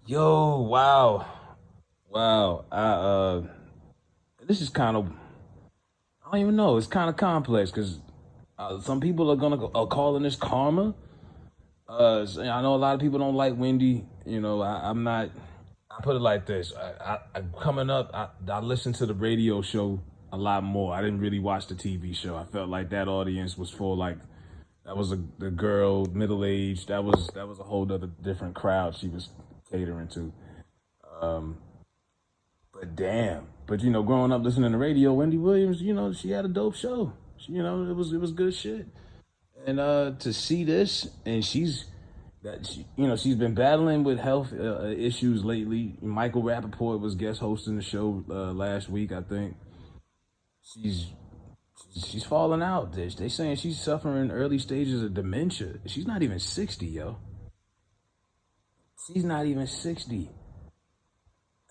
Yo, wow, wow. This is kind of, I don't even know. It's kind of complex because some people are gonna are calling this karma. I know a lot of people don't like Wendy. I'm not. I put it like this. Coming up, I listened to the radio show a lot more. I didn't really watch the TV show. I felt like that audience was full like that was the girl, middle aged. That was a whole other different crowd she was catering to. Um, But damn. But growing up listening to radio, Wendy Williams, she had a dope show. It was good shit. And to see this, and she's been battling with health issues lately. Michael Rappaport was guest hosting the show last week, I think. She's she's falling out. They saying she's suffering early stages of dementia. She's not even 60, yo. She's not even 60.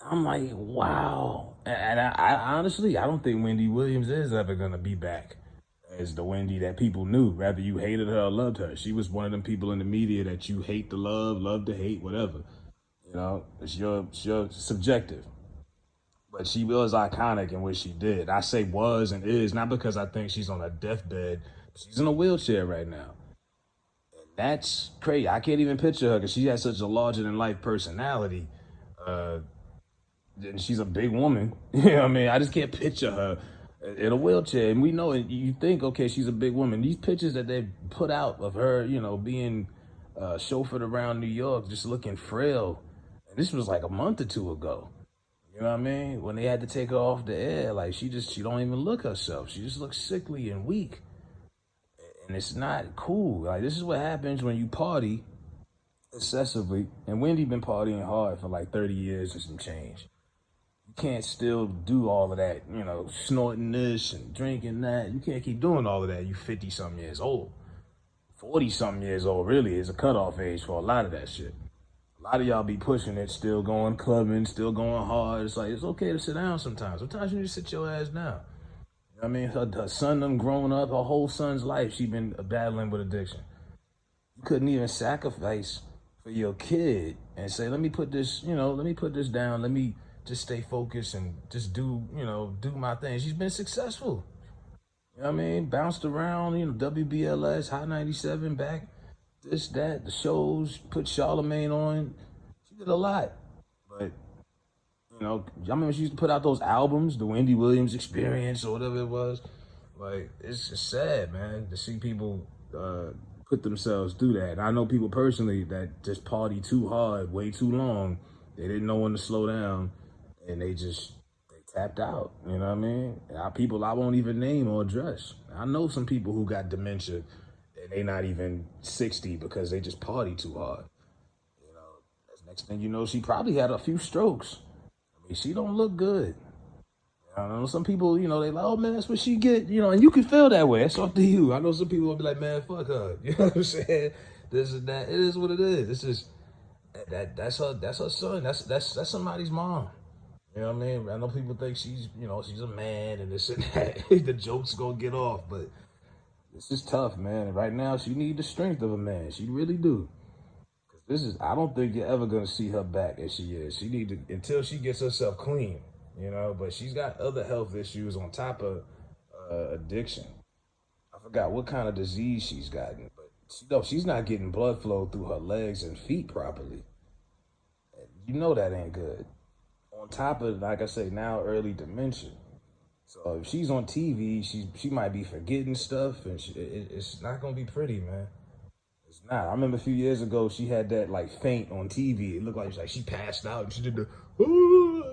I'm like, wow. And I honestly, I don't think Wendy Williams is ever gonna be back as the Wendy that people knew. Whether you hated her or loved her, she was one of them people in the media that you hate to love to hate, whatever. It's your subjective. But she was iconic in what she did. I say was and is not because I think she's on a deathbed. She's in a wheelchair right now. That's crazy. I can't even picture her because she has such a larger than life personality. Uh, and she's a big woman. You know what I mean? I just can't picture her in a wheelchair. And we know, and you think, okay, she's a big woman. These pictures that they put out of her, being chauffeured around New York, just looking frail. And this was like a month or two ago. You know what I mean? When they had to take her off the air, like she don't even look herself. She just looks sickly and weak. And it's not cool. Like this is what happens when you party excessively. And Wendy been partying hard for like 30 years and some change. You can't still do all of that, snorting this and drinking that. You can't keep doing all of that. You 50 something years old. 40 something years old really is a cutoff age for a lot of that shit. A lot of y'all be pushing it, still going clubbing, still going hard. It's like it's okay to sit down sometimes. Sometimes you need to sit your ass down. You know what I mean? Her son done grown up, her whole son's life she been battling with addiction. You couldn't even sacrifice for your kid and say, let me put this down, let me just stay focused and just do my thing. She's been successful. You know what I mean? Bounced around, WBLS, Hot 97, back, this, that, the shows, put Charlemagne on. She did a lot. But, I remember she used to put out those albums, the Wendy Williams Experience or whatever it was. Like, it's just sad, man, to see people put themselves through that. And I know people personally that just party too hard, way too long. They didn't know when to slow down, and they tapped out. You know what I mean? People I won't even name or address. I know some people who got dementia, and they not even 60 because they just party too hard. Next thing you know, she probably had a few strokes. I mean, she don't look good. I know some people, they like, oh man, that's what she get, and you can feel that way. That's up to you. I know some people will be like, man, fuck her. You know what I'm saying? This is that. It is what it is. This is that's her son. That's somebody's mom. You know what I mean? I know people think she's a man and this and that. The joke's gonna get off, but this is tough, man. And right now, she need the strength of a man. She really do. I don't think you're ever gonna see her back as she is. She need to until she gets herself clean, But she's got other health issues on top of addiction. I forgot what kind of disease she's gotten, but she's not getting blood flow through her legs and feet properly. You know that ain't good. On top of, like I say, now early dementia. So if she's on TV, she might be forgetting stuff, and it's not gonna be pretty, man. It's not. I remember a few years ago, she had that like faint on TV. It looked like she passed out and she did the, ooh,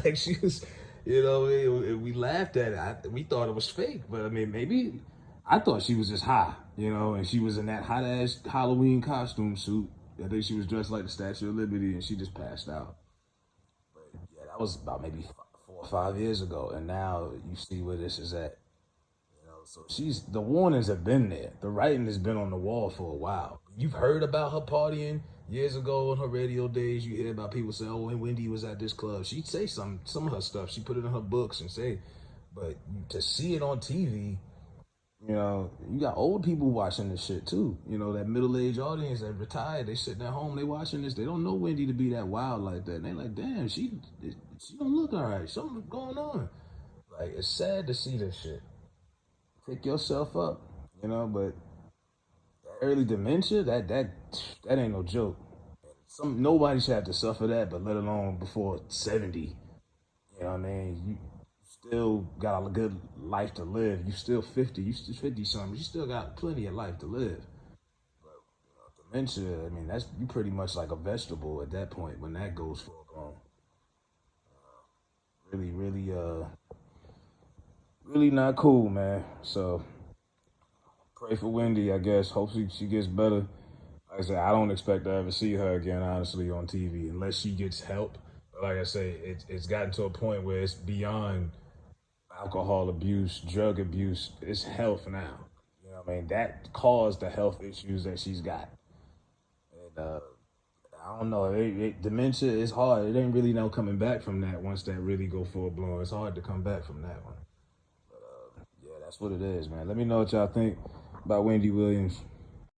like she was, we laughed at it. We thought it was fake, but I mean, maybe I thought she was just high, and she was in that hot ass Halloween costume suit. I think she was dressed like the Statue of Liberty and she just passed out. But yeah, that was about maybe 4 or 5 years ago. And now you see where this is at. So the warnings have been there. The writing has been on the wall for a while. You've heard about her partying years ago on her radio days. You hear about people say, "Oh, when Wendy was at this club," she'd say some of her stuff. She put it in her books and say, but to see it on TV, You know, you got old people watching this shit too. You know, that middle-aged audience that retired, they sitting at home, they watching this. They don't know Wendy to be that wild like that. And they like, damn, she don't look all right. Something's going on. Like, it's sad to see this shit. Pick yourself up, you know. But early dementia, that ain't no joke. Nobody should have to suffer that, but let alone before 70. You know what I mean? You still got a good life to live. You still 50. You still 50 something. You still got plenty of life to live. Dementia, I mean, that's you pretty much like a vegetable at that point when that goes full blown. Really, really, really not cool, man. So pray for Wendy, I guess. Hopefully she gets better. Like I said, I don't expect to ever see her again, honestly, on TV unless she gets help. But like I say, it's gotten to a point where it's beyond alcohol abuse, drug abuse. It's health now. You know what I mean? That caused the health issues that she's got. And I don't know. Dementia is hard. It ain't really no coming back from that once that really go full blown. It's hard to come back from that one. Yeah, that's what it is, man. Let me know what y'all think about Wendy Williams.